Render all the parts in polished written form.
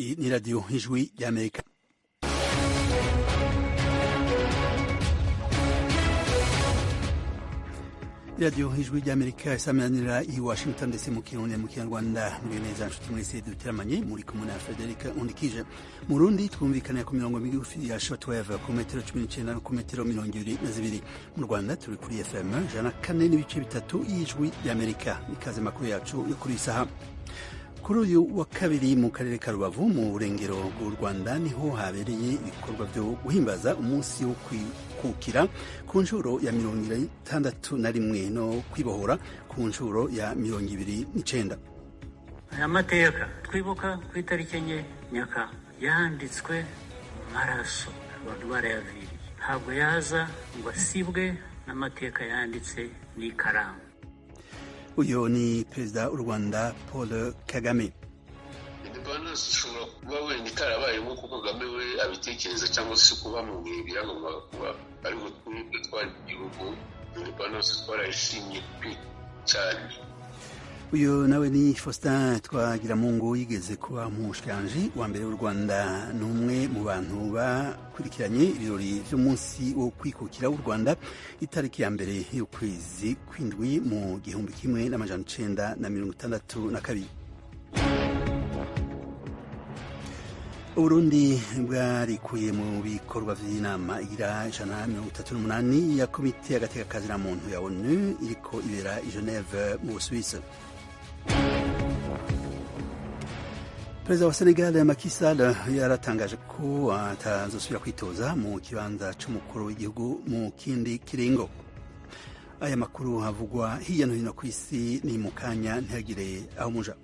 Iyi ni radiyo ijwi ry'Amerika. radiyo ijwi ry'Amerika isamanira i Washington ndetse mu Kirundi mu Kinyarwanda. muri neza nshuti mwese duteramanye muri kumwe na Frederica Undikije. mu Burundi twumvikanira ku mirongo migufi ya shortwave ku metero 19 no ku metero 22. mu Rwanda turi kuri FM 104.3 y'ijwi ry'Amerika. ikaze makuru yacu yo kuri isaha. Kuri uyu wa kabiri mu karere ka Rubavu mu burengero bw'u Rwanda niho habereye ibikorwa byo guhimbaza umunsi wo kwikukira ku nshuro ya 61 no kwibohora ku nshuro ya 29. Aya mateka twibuka ku itariki enye Nyakanga yanditswe mu maraso abantu barayaviriye, ntabwo yaza ngo asibwe n'amateka yanditse n'ikaramu. Uyo ni perezida w'u Rwanda Paul Kagame. Independence ishobora kuba wenda itarabaye nk'uko Kagame we abitekereza cyangwa se kuba mu bihe biragomba kuba, ariko twebwe twari igihugu independence twarayishimye cyane. Uyu nawe ni Faustin Twagiramungu, yigeze kuba umushikiranganji wa mbere w'u Rwanda, n'umwe mu bantu bakurikiranye ibirori by'umunsi wo kwikukira w'u Rwanda itariki ya mbere y'ukwezi kw'indwi mu 1962. Uburundi bwarikuye mu bikorwa vy'inama igira 138 ya komite y'agatekakazi muntu ya ONU iriko ibera i Geneve mu Suisse. Perezida wa Senegal Macky Sall yaratangaje ko atazosubira kwitoza mu kibanza c'umukuru w'igihugu mu kindi kiringo. Aya makuru havugwa hirya no hino kw'isi, ni mu kanya ntihagire aho muja.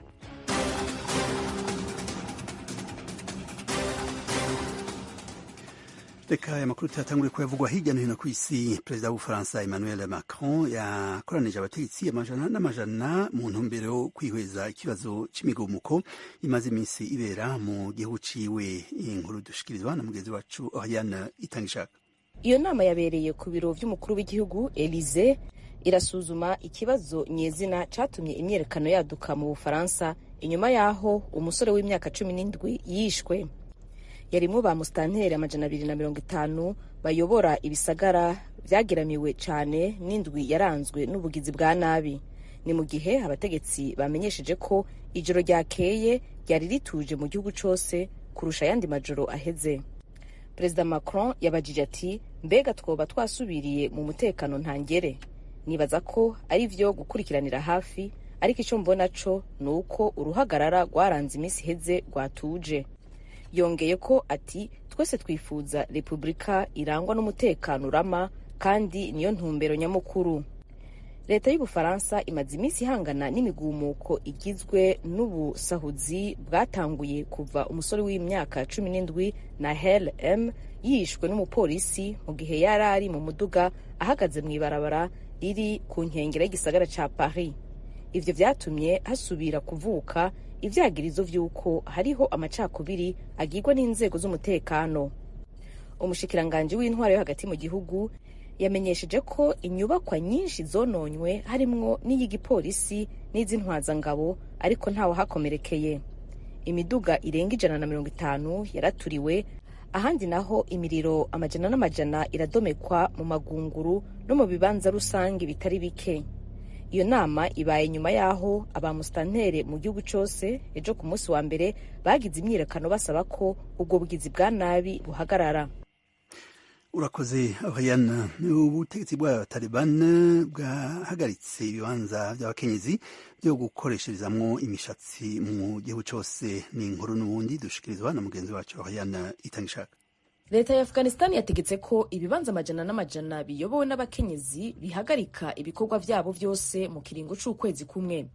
Reka aya makuru tuyatangure ko yavugwa hirya no hino kw'isi. Perezida w'Ubufaransa Emmanuel Macron yakoranije abategetsi amajana n'amajana mu ntumbero yo kwihweza ikibazo c'imigumuko imaze iminsi ibera mu gihugu ciwe. Inkuru dushikirizwa na mugenzi wacu Oriane Itangishaka. Iyo nama yabereye ku biro vy'umukuru w'igihugu Elysée, irasuzuma ikibazo nyezina catumye imyerekano yaduka mu Bufaransa inyuma yaho umusore w'imyaka 17 yishwe. Yarimwo ba mustanteri 250 bayobora ibisagara vyageramiwe cane n'indwi yaranzwe n'ubugizi bwa nabi. Ni mu gihe abategetsi bamenyesheje ko ijoro ryakeye ryari rituje mu gihugu cose kurusha yandi majoro aheze. Perezida Macron yabajije ati, mbega twoba twasubiriye mu mutekano ntangere? Nibaza ko ari vyo gukurikiranira hafi, ariko ico mbona co nuko uruhagarara rwaranze imisi heze rwatuje. Yongeye ko ati, twese twifuza Republika irangwa n'umutekano urama, kandi niyo ntumbero nyamukuru. Leta y'Ubufaransa imaze imisi ihangana n'imigumuko igizwe n'ubusahuzi bwatanguye kuva umusore w'imyaka 17 Nahel M yishwe n'umupolisi mu gihe yari ari mu muduga ahagaze mw'ibarabara riri ku nkengera y'igisagara ca Paris. Ivyo vyatumye hasubira kuvuka ivyagirizo vy'uko hariho amacakubiri agirwa n'inzego z'umutekano. Umushikiranganji w'intwaro yo hagati mu gihugu yamenyesheje ko inyubakwa nyinshi zononywe harimwo n'iy'igipolisi n'iz'intwazangabo, ariko ntawe hakomerekeye. Imiduga irenga 150 yaraturiwe, ahandi naho imiriro amajana n'amajana iradomekwa mu magunguru no mu bibanza rusange bitari bike. Iyo nama ibaye nyuma yaho abamustantere mu gihugu cose ejo ku munsi wa mbere bagize imyirekano basaba ko ubwo bugizi bwa nabi buhagarara. Urakoze Oriane. Ubutegetsi bwa Taliban bwahagaritse ibibanza by'abakenyezi byo gukoresherezamwo imishatsi mu gihugu cose. Ni inkuru n'ubundi dushikirizwa na mugenzi wacu Oriane Itangishaka. Leta ya Afghanistan yategetse ko ibibanza amajana n'amajana biyobowe n'abakenyezi bihagarika ibikorwa vyabo vyose mu kiringo c'ukwezi kumwe.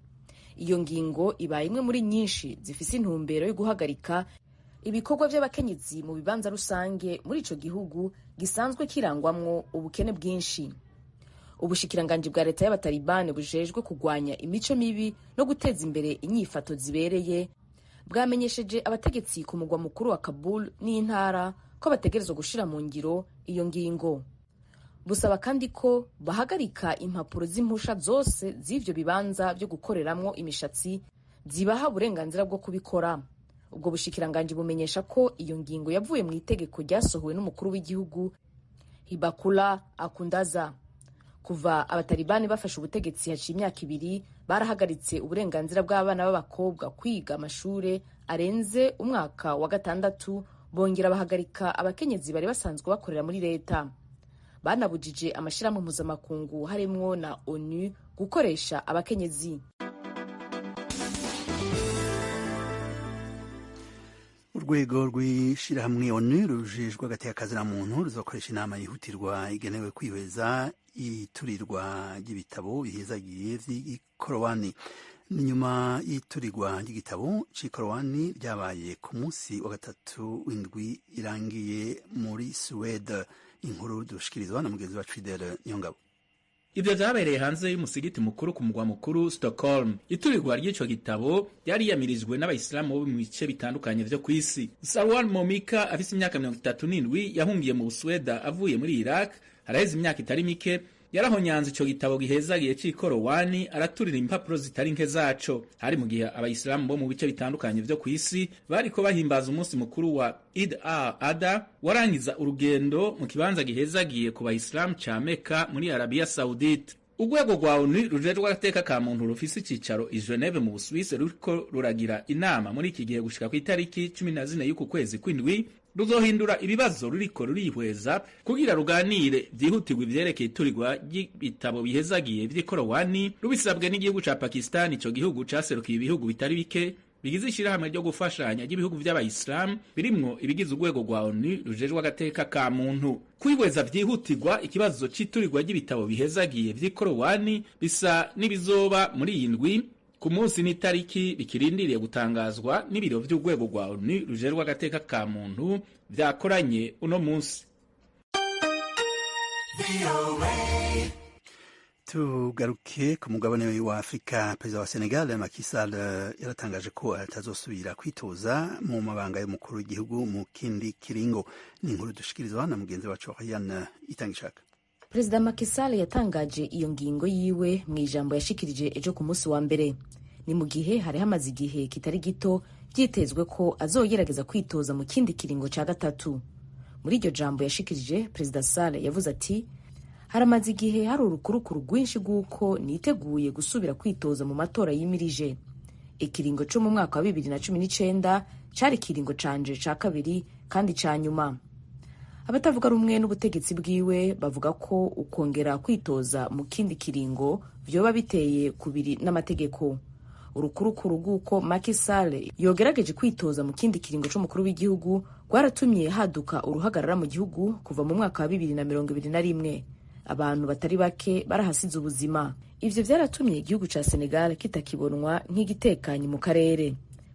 Iyo ngingo ibaye imwe muri nyinshi zifise intumbero yo guhagarika ibikorwa vy'abakenyezi mu bibanza rusange muri ico gihugu gisanzwe kirangwamwo ubukene bwinshi. Ubushikiranganji bwa leta y'abatalibani bujejwe kugwanya imico mibi no guteza imbere inyifato zibereye bwamenyesheje abategetsi ku mugwa mukuru wa Kabul n'intara ko bategerezwa gushira mu ngiro iyo ngingo. Busaba kandi ko bahagarika impapuro z'impusha zose z'ivyo bibanza byo gukoreramwo imishatsi zibaha uburenganzira bwo kubikora. ubwo bushikiranganji bumenyesha ko iyo ngingo yavuye mu itegeko ryasohowe n'umukuru w'igihugu Hibakula Akundaza. Kuva abatalibani bafashe ubutegetsi haciye imyaka 2 barahagaritse uburenganzira bw'abana b'abakobwa kwiga amashure arenze umwaka wa 6, bongera bahagarika abakenyezi bari basanzwe bakorera muri leta. Banabujije amashirahamwe mpuzamakungu harimwo na ONU gukoresha abakenyezi. Urwego rw'ishirahamwe ONU rujejwe agateka na muntu ruzokoresha inama yihutirwa igenewe kwihweza iturirwa ry'ibitabo bihezagiye vy'ikorowani. Ni nyuma y'iturirwa ry'igitabo c'ikorowani ryabaye ku munsi wa 3 w'indwi irangiye muri Suwede. Inkuru dushikirizwa na mugenzi wa Fidel Nyongabo. Ivyo vyabereye hanze y'umusigiti mukuru ku mugwa mukuru Stockholm. Iturirwa ry'ico gitabo yari yamirijwe n'abayisilamu bo mu bice bitandukanye vyo kw'isi. Sarwar Momika afise imyaka 37 yahungiye mu Suweda avuye muri Iraq. Haraheze imyaka itari mike yarahonyanze ico gitabo gihezagiye c'ikorowani araturira impapuro zitari nke zaco. Hari mu gihe abayisilamu bo mu bice bitandukanye vyo kw'isi bariko bahimbaza umunsi mukuru wa Eid al-Adha warangiza urugendo mu kibanza gihezagiye ku bayisilamu ca Mecca muri Arabia Saudite. Urwego rwa ONU rujejwe agateka ka muntu rufise icicaro i Geneve mu Busuwisi ruriko ruragira inama muri iki gihe gushika ku itariki 14 y'uku kwezi kw'indwi ruzohindura ibibazo ruriko rurihweza kugira ruganire vyihutirwa ivyerekeye iturirwa ry'ibitabo bihezagiye vy'ikorowani rubisabwe n'igihugu ca Pakistan. Ico gihugu caserukiye ibihugu bitari bike bigize ishirahamwe ryo gufashanya ry'ibihugu vy'abayisilamu birimwo ibigize urwego rwa ONU rujejwe agateka ka muntu. Kwihweza vyihutirwa ikibazo c'iturirwa ry'ibitabo bihezagiye vy'ikorowani bisa n'ibizoba muri iyi ndwi ku munsi n'itariki bikirindiriye gutangazwa n'ibiro vy'urwego rwa ONU rujejwe agateka ka muntu vyakoranye uno munsi. Tugaruke ku mugabane wa Afrika. Perezida wa Senegal Macky Sall yaratangaje ko atazosubira kwitoza mu mabanga y'umukuru w'igihugu mu kindi kiringo. Ni inkuru dushikirizwa na mugenzi wacu Ryan Itangishaka. Perezida Macky Sall yatangaje iyo ngingo yiwe mu ijambo yashikirije ejo ku munsi wa mbere. Ni mu gihe hari hamaze igihe kitari gito byitezwe ko azogerageza kwitoza mu kindi kiringo ca 3. Muri iryo jambo yashikirije, Perezida Sall yavuze ati: haramaze igihe hari urukurukuru rwinshi rw'uko niteguye gusubira kwitoza mu matora yimirije. Ikiringo cyo mu mwaka wa 2019 cari ikiringo canje ca 2 kandi ca nyuma. Abatavuga rumwe n'ubutegetsi bwiwe bavuga ko ukongera kwitoza mu kindi kiringo vyoba biteye kubiri n'amategeko. Urukurukuru rw'uko Macky Sall yogerageje kwitoza mu kindi kiringo c'umukuru w'igihugu rwaratumye haduka uruhagarara mu gihugu kuva mu mwaka wa 2021. Abantu batari bake barahasize ubuzima. Ivyo vyaratumye igihugu ca Senegal kitakibonwa nk'igitekanye mu karere.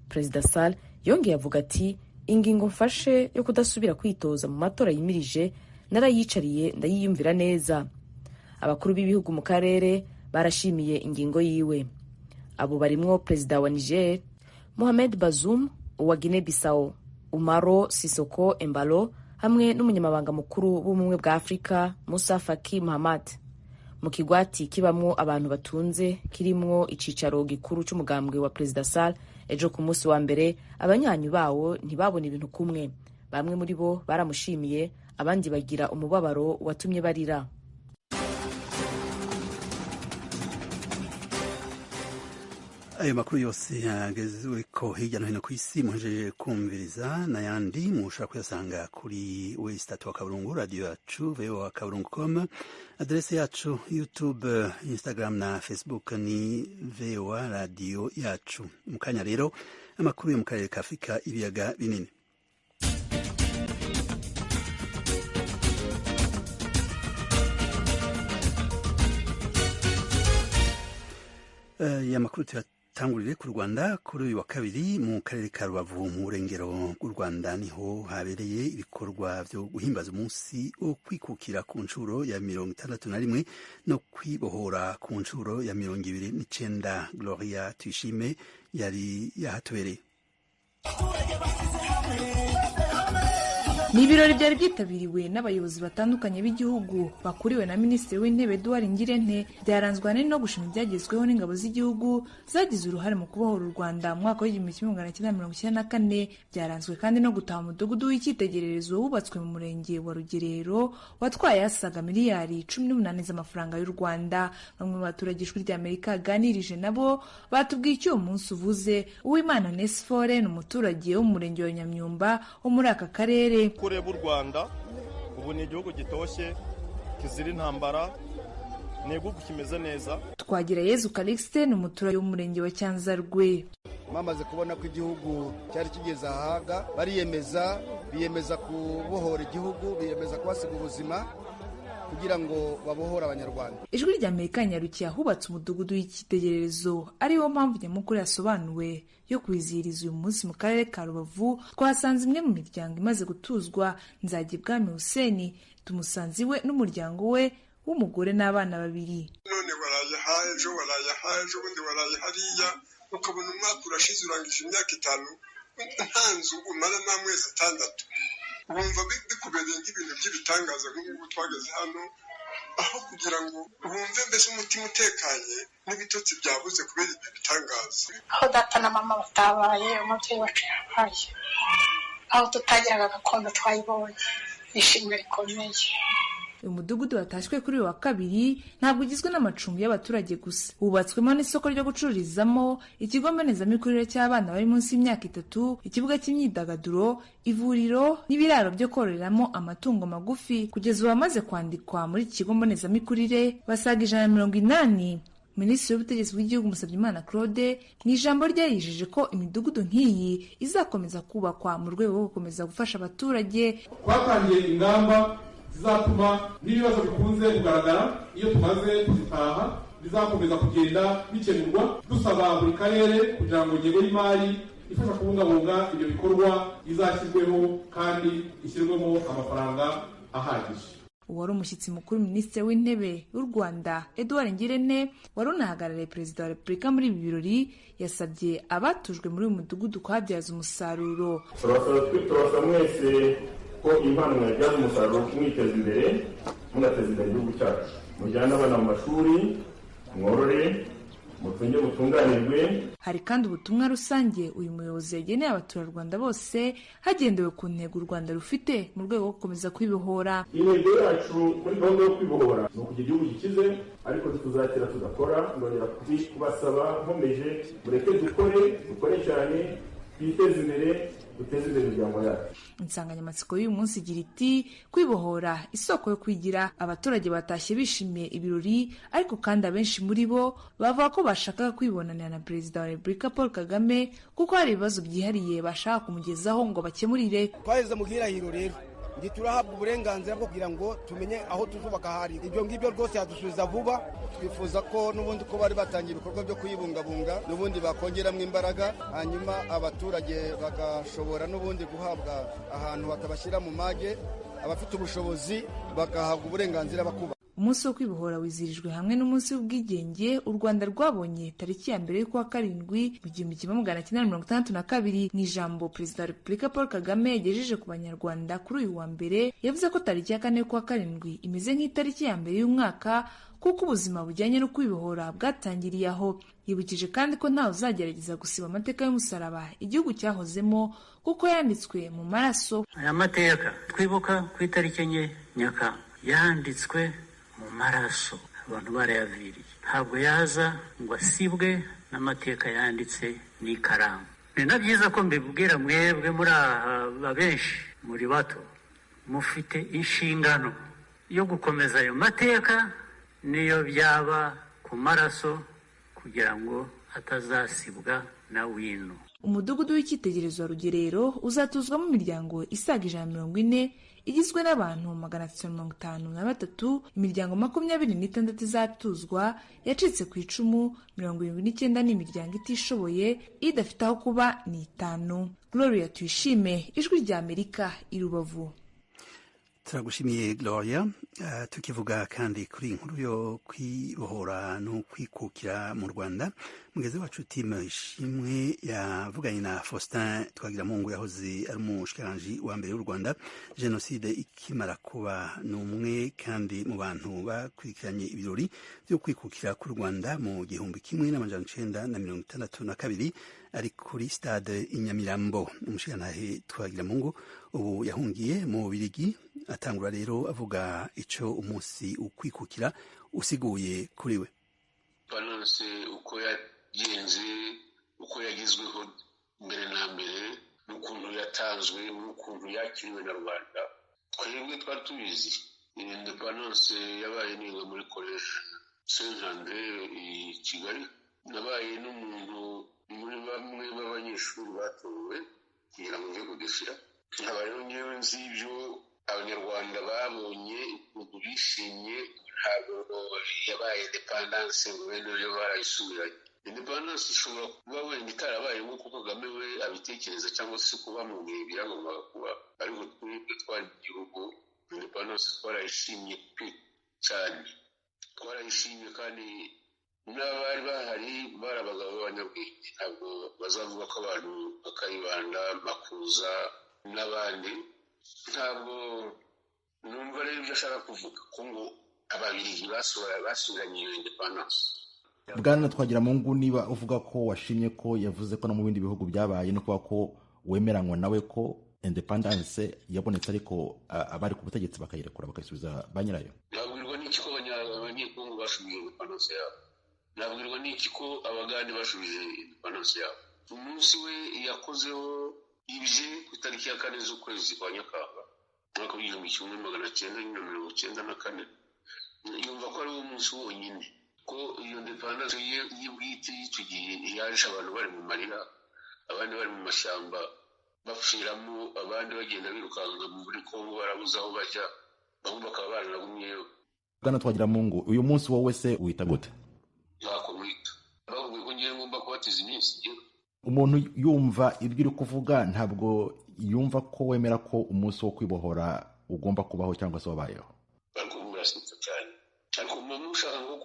Perezida Sall yongeye avuga ati: ingingo mfashe yo kudasubira kwitoza mu matora yimirije narayicariye ndayiyumvira neza. Abakuru b'ibihugu mu karere barashimiye ingingo yiwe. Abo barimwo Perezida wa Niger Mohamed Bazoum, uwa Guinea Bissau Umaro Sisoko Embalo hamwe n'umunyamabanga mukuru w'ubumwe bwa Afrika Musa Faki Mahamat. Mu kigwati kibamwo abantu batunze kirimwo icicaro gikuru c'umugambwe wa Perezida Sall, ejo ku munsi wa mbere abanyanyu bawo ntibabona ibintu kumwe. Bamwe muri bo baramushimiye, abandi bagira umubabaro watumye barira. Ayo makuru yose yagezwe ko hirya no hino ku isi muhejeje kumviriza n'ayandi mushobora kuyasanga kuri www.radio yacu voa.com. Adrese yacu YouTube, Instagram na Facebook ni VOA Radio yacu. Mu kanya rero amakuru yo mu karere ka Afrika ibiyaga binini. Amakuru tangurire ku Rwanda. Kuri uyu wa kabiri mu karere ka Rubavu mu burengero bw'u Rwanda niho habereye ibikorwa byo guhimbaza umunsi wo kwikukira ku nshuro ya 61 no kwibohora ku nshuro ya 29. Gloria Tuyishime yari yahatubereye. Ni ibirori byari byitabiriwe n'abayobozi batandukanye b'igihugu bakuriwe na Minisitiri w'Intebe Edouard Ngirente, byaranzwe ahanini no gushima ibyagezweho n'ingabo z'igihugu zagize uruhare mu kubohora u Rwanda mu mwaka w'1994. Byaranzwe kandi no gutaha umudugudu w'icyitegererezo wubatswe mu murenge wa Rugerero watwaye asaga miliyari 18 z'amafaranga y'u Rwanda. Bamwe mu baturage Ijwi ry'Amerika aganirije nabo batubwiye icyo uwo munsi uvuze. Uwimana Onesphore ni umuturage wo mu murenge wa Nyamyumba wo muri aka karere. Kureba u Rwanda ubu ni igihugu gitoshye kizira intambara, ni igihugu kimeze neza. Twagirayezu Calixte ni umuturage w'umurenge wa Cyanzarwe. Mamaze kubona ko igihugu cyari kigeze ahaga, biyemeza kubohora igihugu, biyemeza kubasiga ubuzima kugira ngo babohore abanyarwanda. Ijwi ry'Amerika nyarukiye ahubatse umudugudu w'icyitegererezo, ariwo mpamvu nyamukuru yasobanuwe yo kwizihiriza uyu munsi mu karere ka Rubavu. Twasanze imwe mu miryango imaze gutuzwa, Nzagibwami Hussein, tumusanze iwe n'umuryango we w'umugore n'abana babiri. None waraye haje ubundi waraye hariya, ukabona umwaka urashize urangije imyaka 5 nta nzu umara n'amezi 6. Wumva bikubereye nk'ibintu by'ibitangaza nk'ubu twageze hano, aho kugira ngo wumve mbese umutima utekanye n'ibitotsi byabuze kubera ibitangaza. Aho data na mama batabaye, umubyeyi wacu yabaye, aho tutagiraga gakondo twayibonye, ishimwe rikomeye. Uyu mudugudu watashywe kuri uyu wa kabiri ntabwo ugizwe n'amacumbi y'abaturage gusa, wubatswemo n'isoko ryo gucururizamo, ikigo mbonezamikurire cy'abana bari munsi y'imyaka 3, ikibuga cy'imyidagaduro, ivuriro n'ibiraro byo kororeramo amatungo magufi. Kugeza ubu bamaze kwandikwa muri iki kigo mbonezamikurire basaga 180. Minisitiri w'ubutegetsi bw'igihugu Musabyimana Claude mu ijambo rye yijeje ko imidugudu nk'iyi izakomeza kubakwa mu rwego rwo gukomeza gufasha abaturage. Twatangiye ingamba zizatuma n'ibibazo bikunze kugaragara iyo tumaze kuzitaha bizakomeza kugenda bikemurwa, dusaba buri karere kugira ngo ingengo y'imari ifasha kubungabunga ibyo bikorwa izashyirweho kandi ishyirwemo amafaranga ahagije. Uwari umushyitsi mukuru Minisitiri w'Intebe w'u Rwanda Edouard Ngirente wari unahagarariye Perezida wa Repubulika muri ibi birori yasabye abatujwe muri uyu mudugudu kuhabyaza umusaruro. Turabasaba mwese ko impano mwabyaza umusaruro kumwiteza imbere, munateza imbere igihugu cyacu. Mujyane abana mu mashuri, mworore, mutunge mutunganirwe. Hari kandi ubutumwa rusange uyu muyobozi yageneye abaturarwanda bose hagendewe ku ntego u Rwanda rufite mu rwego rwo gukomeza kwibohora. Intego yacu muri gahunda yo kwibohora ni ukugira igihugu gikize, ariko tuzakira tudakora. Ndongera kubasaba nkomeje, mureke dukore cyane, twiteze imbere, duteze imbere imiryango yacu. Insanganyamatsiko y'uyu munsi igira iti kwibohora isoko yo kwigira. Abaturage batashye bishimiye ibirori, ariko kandi abenshi muri bo bavuga ko bashakaga kwibonanira na Perezida wa Repubulika Paul Kagame kuko hari ibibazo byihariye bashaka kumugezaho ngo bakemurire. Twaheze mu gihirahiro rero turahabwa uburenganzira bwo kugira ngo tumenye aho tuzubaka hari. Ibyo ngibyo rwose yadusubiza vuba. Twifuza ko n'ubundi ko bari batangiye ibikorwa byo kuyibungabunga n'ubundi bakongeramo imbaraga, hanyuma abaturage bagashobora n'ubundi guhabwa ahantu batabashyira mu mage, abafite ubushobozi bagahabwa uburenganzira bakuba. Umunsi wo kwibohora wizirijwe hamwe n'umunsi w'ubwigenge u Rwanda rwabonye tariki ya mbere y'ukwa 7 mu 1962. Mu ijambo Perezida wa Repubulika Paul Kagame yagejeje ku banyarwanda kuri uyu wa mbere, yavuze ko tariki ya 4 y'ukwa 7 imeze nk'itariki ya mbere y'umwaka kuko ubuzima bujyanye no kwibohora bwatangiriye aho. Yibukije kandi ko ntawe uzagerageza gusiba amateka y'umusaraba igihugu cyahozemo kuko yanditswe mu maraso. Aya mateka twibuka ku itariki 4 Nyakanga yanditswe mu maraso, abantu barayaviriye. Ntabwo yaza ngo asibwe n'amateka yanditse n'ikaramu. Ni na byiza ko mbibwira mwebwe muri aba benshi muri bato, mufite inshingano yo gukomeza ayo mateka niyo byaba ku maraso kugira ngo atazasibwa na wino. Umudugudu w'icyitegererezo wa Rugerero uzatuzwamo imiryango isaga 140 igizwe n'abantu 353. Imiryango 26 izatuzwa yacitse ku icumu, 79 ni imiryango itishoboye, idafite aho kuba ni 5. Gloria Tuyishime, Ijwi ry'Amerika, i Rubavu. Turagushimiye Gloria. Tukivuga kandi kuri inkuru yo kwibohora no kwikukira mu Rwanda, mugeze wacu Tim Ishimwe yavuganye na Faustin Twagiramungu yahoze ari umushikiranganji wa mbere w'u Rwanda jenoside ikimara kuba n'umwe kandi mu bantu bakurikiranye ibirori byo kwikukira ku Rwanda mu 1962 ari kuri stade Inyamirambo. Umushikiranganji Twagiramungu ubu yahungiye mu Bubiligi, atangura rero avuga ico umunsi ukwikukira usiguye kuri we. Balance uko yagenze, uko yagizweho mbere na mbere, n'ukuntu yatanzwe, n'ukuntu yakiriwe na Rwanda. Twebwe twari tubizi independence yabaye niga muri college Saint-André i Kigali. Nabaye n'umuntu muri bamwe b'abanyeshuri batowe kugira ngo nje kudefira. Abayeho ngewe nzi ibyo abanyarwanda babonye, ukuntu bishimye. Ntabwo yabaye independence ngo bene yo barayisubiranye. Independence ishobora kuba wenda itarabaye nk'uko Kagame we abitekereza cyangwa se kuba mu bihe byagombaga kuba, ariko twebwe twari igihugu independence twarayishimye cyane, twarayishimye kandi n'abari bahari bari abagabo b'abanyabwenge. Ntabwo bazavuga ko abantu bakayibanda Makuza n'abandi. Ntabwo numva rero ibyo ashaka kuvuga ko ngo ababiligi basubiranye iyo independence. Bwana Twagiramungu, niba uvuga ko washimye ko yavuze ko no mu bindi bihugu byabaye, no kuba ko wemeranywa nawe ko independence yabonetse ariko abari ku butegetsi bakayirekura bakayisubiza ba nyirayo. Nabwirwa n'iki ko abanyekongo bashubije independence yabo? Nabwirwa n'iki ko abagande bashubije independence yabo? Umunsi we yakozeho ibye ku itariki ya 4 z'ukwezi kwa Nyakanga mwaka w'1994. Yumva ko ari umunsi wonyine ko iyo independence y'ibwite y'icyo gihe yaje abantu bari mu marira, abandi bari mu mashyamba bapfiramo, abandi bagenda birukanga muri Kongo barabuze aho bajya, bamwe bakaba baranagumyeyo. Bwana Twagiramungu, uyu munsi wowe se wita gute? Ntako mwita, bavuga ko ngiye ngomba kubatiza iminsi. Umuntu yumva ibyo uri kuvuga ntabwo yumva ko wemera ko umunsi wo kwibohora ugomba kubaho cyangwa se wabayeho. Ariko murasitse cyane, ariko mushaka ngo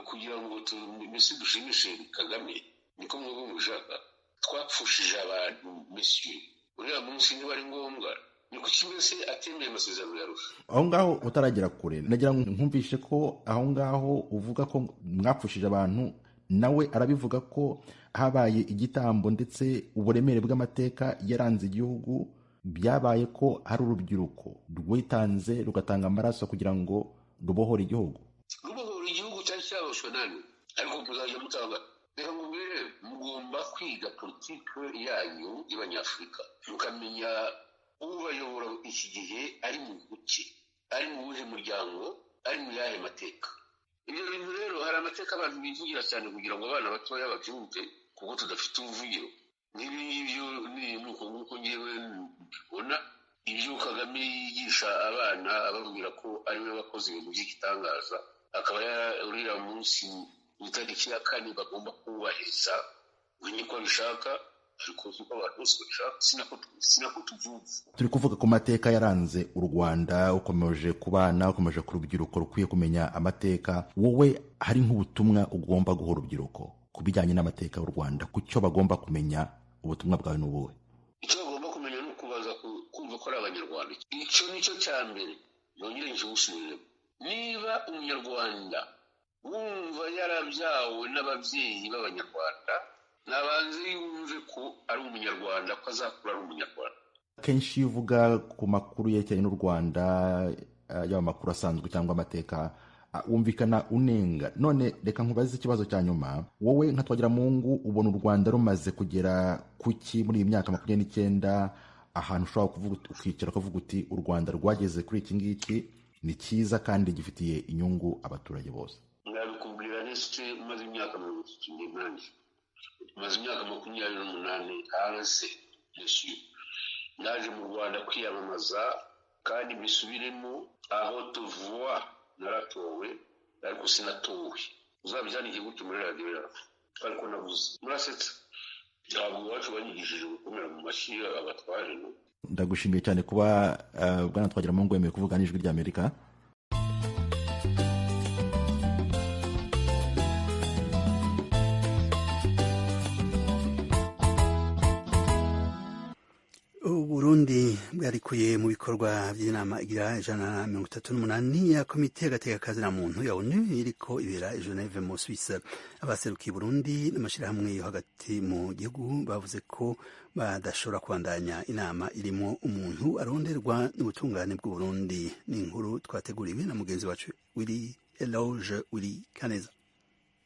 kugira ngo tumisi dushimishe Kagame, niko mwebwe mushaka. Twapfushije abantu monsieur, uriya munsi niba ari ngombwa, niko kimese atemeye amasezerano yarusha. Aho ngaho utaragera kure, nagira ngo nkumvishe ko aho ngaho uvuga ko mwapfushije abantu, nawe arabivuga ko habaye igitambo ndetse uburemere bw'amateka yaranze igihugu byabaye ko hari urubyiruko rwitanze rugatanga amaraso kugira ngo rubohore igihugu. Rubohora igihugu cyari cyaboshwe nani, ariko muzajya mutanga. Reka mubwire, mugomba kwiga politike yanyu y'Abanyafurika, mukamenya ubayobora iki gihe ari mu buki, ari mu buhe muryango, ari mu yahe mateka. Ibyo bintu rero hari amateka abantu bivugira cyane kugira ngo abana batoya babyumve, kuko tudafite ubuvugiro. N'ibyo ni nuko ngewe mbona ibyo Kagame yigisha abana ababwira ko ari we wakoze ibintu by'igitangaza, akaba urira munsi itariki ya 4 bagomba kubahiriza uko bishaka, ariko uko abantu bose bashaka sinako tuvuga. Turi kuvuga ku mateka yaranze u Rwanda, ukomeje kubana, ukomeje ku rubyiruko rukwiye kumenya amateka. Wowe hari nk'ubutumwa ugomba guha urubyiruko kubijyanye n'amateka y'u Rwanda, kucyo bagomba kumenya, ubutumwa bwawe n'ubuhe? Icyo bagomba kumenya no kubaza kumva ko ari Abanyarwanda. Icyo nicyo cyambere nongere nshusubire. Niba umunyarwanda wumva yarabyawe n'ababyeyi b'Abanyarwanda, nabanze yumve ko ari umunyarwanda, ko azakura ari umunyarwanda. Kenshi uvuga ku makuru yerekeranye n'u Rwanda, yaba amakuru asanzwe cyangwa amateka, wumvikana unenga. None reka nkubaze ikibazo cya nyuma. Wowe nka Twagiramungu ubona u Rwanda rumaze kugera kuki muri iyi myaka 29, ahantu ushobora kuvuga ukicara ukavuga uti u Rwanda rwageze kuri iki ngiki ni cyiza kandi gifitiye inyungu abaturage bose? Ndabikubwira nese maze imyaka 28, maze imyaka 28 hanze yesu. Naje mu Rwanda kwiyamamaza kandi bisubiremo aho tuvuwa naratowe, ariko sinatowe. Uzabijyanije gute muri radio yawe? Ariko nabuze. Murasetsa. Ntabwo wacu banyigishije gukomera mu mashyi abatware. Ndagushimiye cyane kuba Bwana Twagiramungu yemeye kuvuga n'ijwi ry'Amerika. Burundi bwarikuye mu bikorwa by'inama igira 138 ya komite y'agatekakazi na muntu ya ONU iriko ibera i Geneve mu Suisse. Abaserukiye Burundi n'amashirahamwe yo hagati mu gihugu bavuze ko badashobora kubandanya inama irimo umuntu aronderwa n'ubutungane bw'u Burundi. Ni inkuru twateguriwe na mugenzi wacu Willy Eloge Willy Kaneza.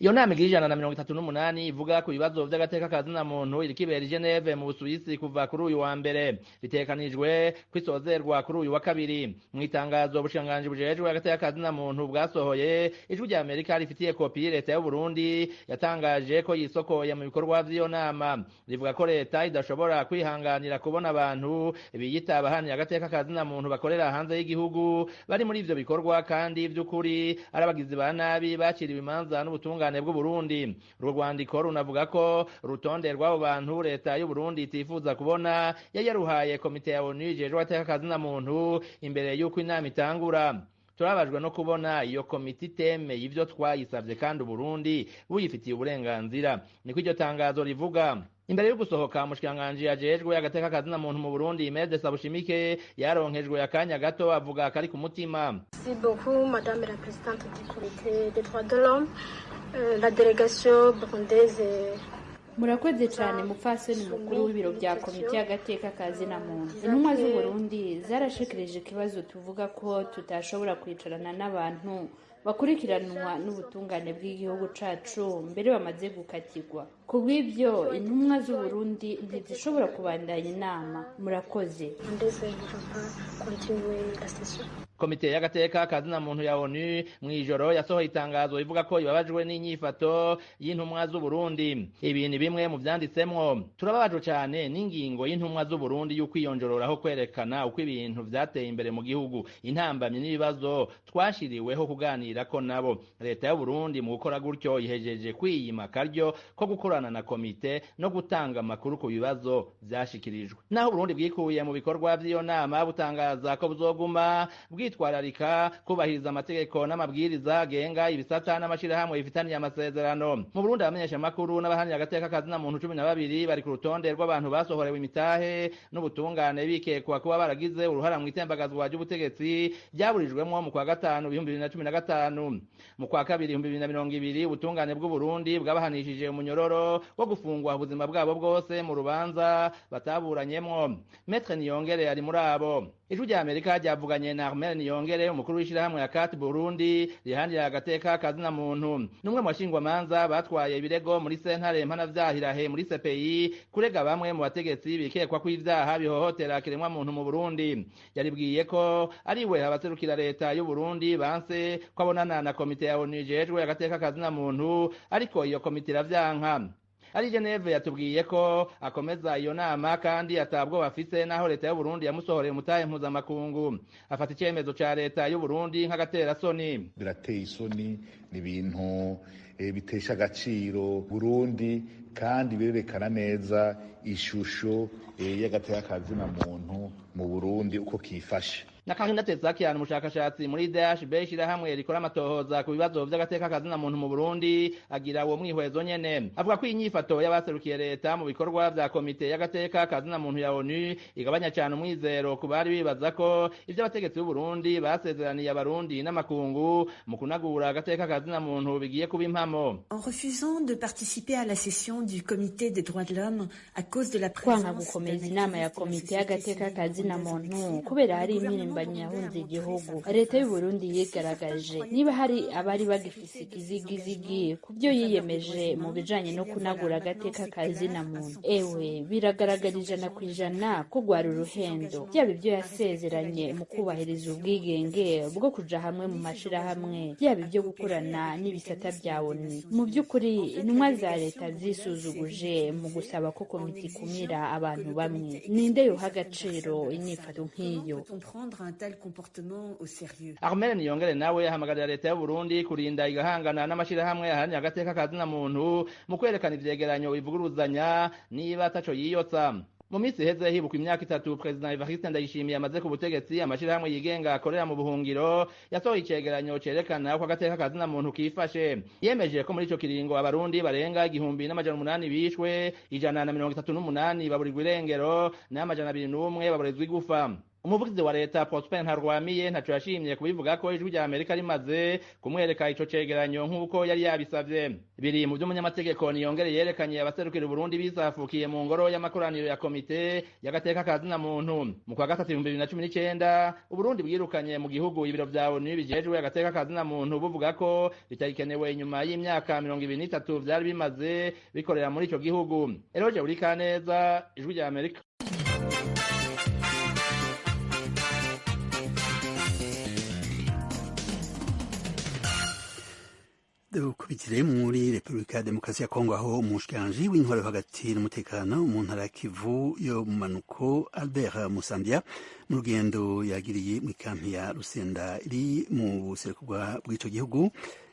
Iyo nama igira 138 ivuga ku bibazo vy'agateka kazina muntu irikibera i Geneve mu Busuwisi kuva kuri uyu wa mbere, bitekanijwe kwisozerwa kuri uyu wa kabiri. Mu itangazo ubushikiranganji bujejwe agateka kazina muntu bwasohoye, ijwi rya Amerika rifitiye kopi leta y'u Burundi yatangaje ko yisokoye mu bikorwa vy'iyo nama. Rivuga ko leta idashobora kwihanganira kubona abantu biyita abahanira agateka kazina muntu bakorera hanze y'igihugu bari muri ivyo bikorwa, kandi vy'ukuri ari abagizi ba nabi baciriwe imanza n'ubutungane bw'u Burundi. Urwo rwandiko runavuga ko urutonde rw'abo bantu leta y'u Burundi itifuza kubona yaruhaye komite ya ONU ijejwe agateka kazina muntu imbere y'uko inama itangura. Turabajwe no kubona iyo komite itemeye ivyo twayisavye kandi u Burundi buyifitiye uburenganzira, niko iryo tangazo rivuga. Imbere yo gusohoka umushikiranganji ajejwe agateka kazina muntu mu Burundi Mede Sabushimike yaronkejwe akanya gato avuga kari ku mutima. Merci beaucoup madame la présidente du comité des droits de l'homme, la délégation burundaise. Murakoze cyane mupfasoni mukuru w'ibiro bya komite y'agateka kazina muntu. Intumwa z'u Burundi zarashikirije ikibazo tuvuga ko tutashobora kwicarana n'abantu bakurikiranwa n'ubutungane bw'igihugu cacu mbere bamaze gukatirwa. Kubw'ivyo intumwa z'u Burundi ntizishobora kubandanya inama. Murakoze. Komite y'agateka kazina muntu ya ONU mwijoro yasohoye itangazo ivuga ko ibabajwe n'inyifato y'intumwa z'u Burundi. Ibi ni bimwe mu vyanditsemwo. Turababajwe cyane n'ingingo y'intumwa z'u Burundi y'ukwiyonjororaho kwerekana uko ibintu vyateye imbere mu gihugu, intambamye n'ibibazo twashiriweho kuganira ko nabo. Leta y'u Burundi mu gukora gutyo ihejeje kwiyima karyo ko gukorana na komite no gutanga amakuru ku bibazo vyashikirijwe. Naho Burundi bwikuye mu bikorwa vy'iyo nama butangaza ko buzoguma bwitwararika kubahiriza amategeko n'amabwiriza agenga ibisata n'amashirahamwe bifitaniye amasezerano. Mu Burundi abamenyesha makuru n'abahanira agateka kazina muntu 12 bari ku rutonde rw'abantu basohorewe imitahe n'ubutungane bikekwa kuba baragize uruhara mu itembagazwa ry'ubutegetsi ryaburijwemwo mu kwa gatanu 2015. Mu kwa kabiri 2020 ubutungane bw'u Burundi bwabahanishije umunyororo wo gufungwa ubuzima bwabo bwose mu rubanza bataburanyemwo. Maître Niyongere ari muri abo. Ijwi rya Amerika ryavuganye na Armel Niyongere, umukuru w'ishirahamwe ya Kat Burundi rihandira agateka kazina muntu. Numwe mu bashingwamanza batwaye ibirego muri sentare mpanavyaha muri CPI kurega bamwe mu bategetsi bikekwa ko ivyaha bihohotera kiremwa muntu mu Burundi. Yaribwiye ko ari we abaserukira leta y'u Burundi banse ko abonana na komite ya ONU ijejwe agateka kazina muntu, ariko iyo komite iravyanka. Ari Geneve yatubwiye ko akomeza iyo nama kandi atabwo bafise naho leta y'u Burundi yamusohoreye umutahe mpuzamakungu. Afata icyemezo ca leta y'u Burundi nk'agatera soni. Birateye isoni, ni ibintu bitesha agaciro Burundi kandi birerekana neza ishusho y'agateka kazina muntu mu Burundi uko kifashe. Na Karina Tezakian umushakashatsi muri DHB ishirahamwe rikora amatohoza ku bibazo vy'agateka kazina muntu mu Burundi agira uwo mwihwezo nyene. Avuga ko inyifato y'abaserukiye leta mu bikorwa vya komite y'agateka kazina muntu ya ONU igabanya cyane umwizero ku bari bibaza ko ivyo abategetsi b'u Burundi basezeraniye abarundi n'amakungu mu kunagura agateka kazina muntu bigiye kuba impamo. En refusant de participer à la session du comité des droits de l'homme à cause de la présence gukomeza inama ya komite y'agateka kazina muntu kubera hari yahunze igihugu. Leta y'u Burundi yigaragaje niba hari abari bagifise ikizigizigi ku byo yiyemeje mu bijanye no kunagura agateka kazina muntu. Ewe biragaragara 100% ko gwari uruhendo, byaba ibyo yasezeranye mu kubahiriza ubwigenge bwo kuja hamwe mu mashirahamwe, byaba ibyo gukorana n'ibisata bya ONU. Mu by'ukuri intumwa za leta zisuzuguje mu gusaba ko komite ikumira abantu bamwe. Ninde yoha agaciro inyifato nk'iyo? Un tel comportement au sérieux. Armel Niyongere nawe ahamagarira leta y'u Burundi kurinda igahangana n'amashirahamwe ahanira agateka kazina muntu mu kwerekana ivyegeranyo bivuguruzanya niba ataco yiyotsa. mu minsi iheze hibukwa imyaka 3 President Evariste Ndayishimiye amaze ku butegetsi, amashirahamwe yigenga akorera mu buhungiro yasohoye icegeranyo cerekana ko agateka kazina muntu kifashe. Yemeje ko muri ico kiringo abarundi barenga 1,800 bishwe, 138 baburirwa irengero, n'amajana 21 baburizwa igufa. Umuvugizi wa leta Prosper Ntarwamiye ntaco yashimye kubivuga ko ijwi rya Amerika rimaze kumwereka ico cegeranyo nk'uko yari yabisavye. Biri mu vy'umunyamategeko niyongere yerekanye abaserukira Burundi bisafukiye mu ngoro y'amakoraniro ya komite y'agateka kazina muntu. Mu kwa gatatu 2019 Uburundi bwirukanye mu gihugu ibiro vya ONU bijejwe agateka kazina muntu buvuga ko bitarikenewe inyuma y'imyaka 23 vyari bimaze bikorera muri ico gihugu. Eroje Burikaneza, ijwi rya Amerika. Dukubitire muri Repubulika ya Demokarasi ya Kongo aho umushikiranganji w'intwaro hagati n'umutekano mu ntara ya Kivu yo mu manuko Albert Musambya mu rugendo yagiriye mu kampi ya Rusenda iri mu buseruko bw'ico gihugu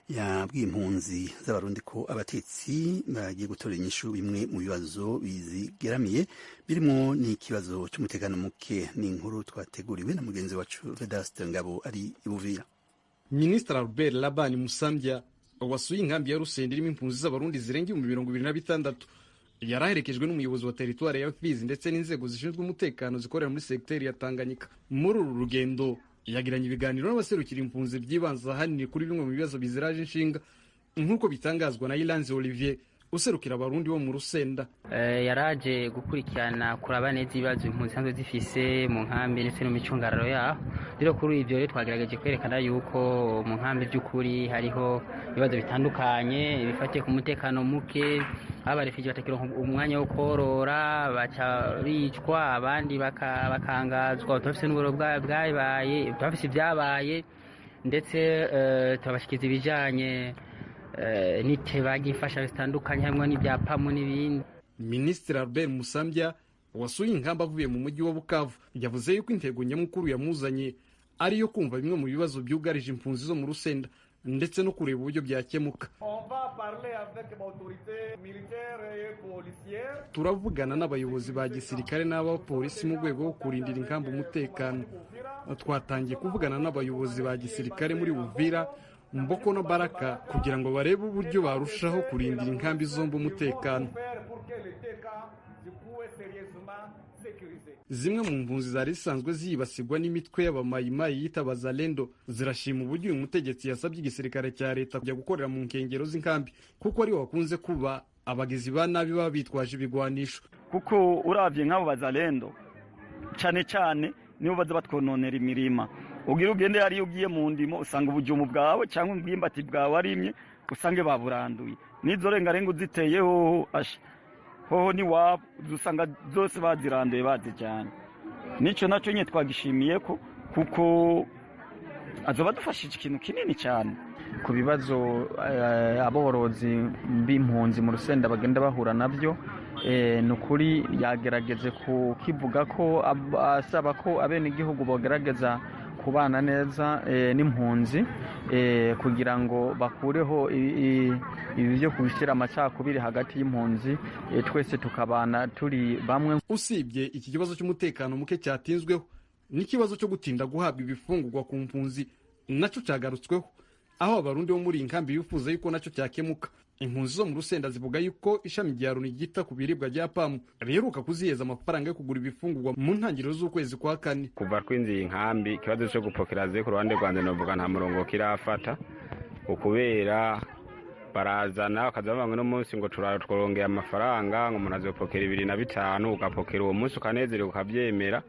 yabwiye impunzi z'abarundi ko abatetsi bagiye gutora inyishu bimwe mu bibazo bizigeramiye birimo n'ikibazo cy'umutekano muke. Ni inkuru twateguriwe na mugenzi wacu Vedaste Ngabo ari i Buvira. Ministre Albert Labani Musambya wasuye inkambi ya Rusenda irimo impunzi z'abarundi zirenga 26,000 yaraherekejwe n'umuyobozi wa teritwari ya Fizi ndetse n'inzego zishinzwe umutekano zikorera muri sekiteri ya Tanganyika. Muri uru rugendo yagiranye ibiganiro n'abaserukira impunzi byibanza ahanini kuri bimwe mu bibazo biziraje inshinga nk'uko bitangazwa na Ilanze Olivier userukira abarundi bo mu Rusenda. Yaraje gukurikirana kuraba neza ibibazo impunzi sanzwe zifise mu nkambi ndetse no mu micungararo yaho. Rero kuri ivyo twagerageje kwerekana yuko mu nkambi by'ukuri hariho ibibazo bitandukanye bifatiye ku mutekano muke, abarefugee batakironka umwanya wo korora, baca bicwa, abandi bakangazwa, bafise n'uburo bwabaye, bafise ibyabaye, ndetse tubashikiza ibijanye niteba gifasha bitandukanye hamwe n'ibyapamu n'ibindi. Ministre Albert Musambya wasuye inkamba avuye mu mujyi wa Bukavu yavuze yuko intego nyamukuru yamuzanye ari yo kumva bimwe mu bibazo byugarije impunzi zo mu Rusenda ndetse no kureba uburyo byakemuka. Turavugana n'abayobozi ba gisirikare n'abapolisi mu rwego rwo kurindira inkamba umutekano. Twatangiye kuvugana n'abayobozi ba gisirikare muri Uvira, Mboko no Baraka kugira ngo barebe uburyo barushaho kurindira inkambi zombi umutekano. Zimwe mu mpunzi zari zisanzwe zibasirwa n'imitwe y'abamayimayi yita Bazalendo zirashima uburyo uyu mutegetsi yasabye igisirikare cya leta kujya gukorera mu nkengero z'inkambi kuko ari wakunze kuba abagizi ba nabi baba bitwaje ibigwanisho. Kuko uravye nk'abo Bazalendo cyane cyane nibo baza batwononera imirima. Ugira ugende ari ugiye mu ndimo usanga ubujumu bwawe cyangwa ubwimbati bwawe arimye usange baburanduye. Nizo rengarenga uziteyeho hoho ni wabo usanga zose baziranduye bazijyanye. Nico naco nye twagishimiye ko kuko azoba dufashije ikintu kinini cyane ku bibazo aborozi b'impunzi mu Rusenda bagenda bahura nabyo. Nukuri yagerageze kukivuga ko asaba ko abene igihugu bogerageza kubana neza n'impunzi kugira ngo bakureho ibi byo kubishyira amacakubiri hagati y'impunzi, twese tukabana turi bamwe. Usibye iki kibazo cy'umutekano muke cyatinzweho n'ikibazo cyo gutinda guhabwa ibifungurwa ku mpunzi nacyo cyagarutsweho, aho abarundi bo muri inkambi bifuza yuko nacyo cyakemuka. Impunzi zo mu Rusenda zivuga yuko ishami rya Loni ryita ku biribwa rya PAM riheruka kuziheza amafaranga yo kugura ibifungurwa mu ntangiriro z'ukwezi kwa kane. Kuva twinjiye inkambi ikibazo cyo gupokera ze ku ruhande rwanjye novuga nta murongo kirafata, ukubera barazana bakaza bamwe no munsi ngo turarongera amafaranga ngo umuntu azopokera 250 ugapokera uwo munsi ukanezererwa ukabyemera,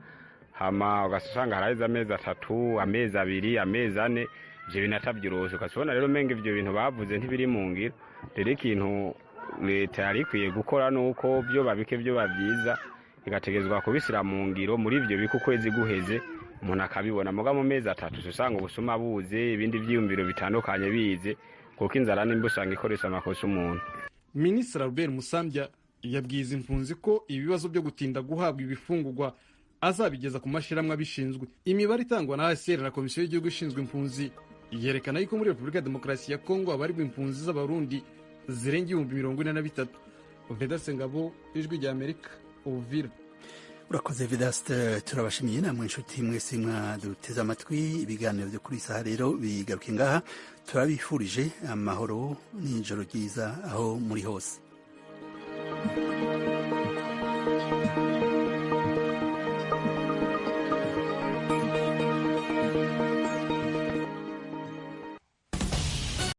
hama ugasanga haraheze amezi 3, amezi 2, amezi 4 ivyo bintu atabyirose. Ukasubona rero menga ivyo bintu bavuze ntibiri mu ngiro. Rero ikintu leta yari ikwiye gukora nuko byo babike byo babyiza igategezwa kubisira mu ngiro muri ivyo biko kwezi guheze umuntu akabibona. Muga mu mezi 3 usanga ubusuma buze, ibindi vyiyumviro bitandukanye bize, kuko inzara nimba usanga ikoresha amakosa umuntu. Ministre Albert Musambya yabwiza impunzi ko ibibazo byo gutinda guhabwa ibifungurwa azabigeza ku mashiramwe abishinzwe. Imibare itangwa na ASR na Komisiyo y'Igihugu ishinzwe impunzi yerekana yuko muri Repubulika ya Demokarasi ya Kongo abarirwa impunzi z'abarundi zirenga 43,000. Vedaste Ngabo, ijwi rya Amerika, Uvira. urakoze Vedaste, turabashimiye namwe inshuti mwese mwaduteze amatwi. Ibiganiro byo kuri saha rero bigaruke ngaha, turabifurije amahoro n'ijoro ryiza aho muri hose.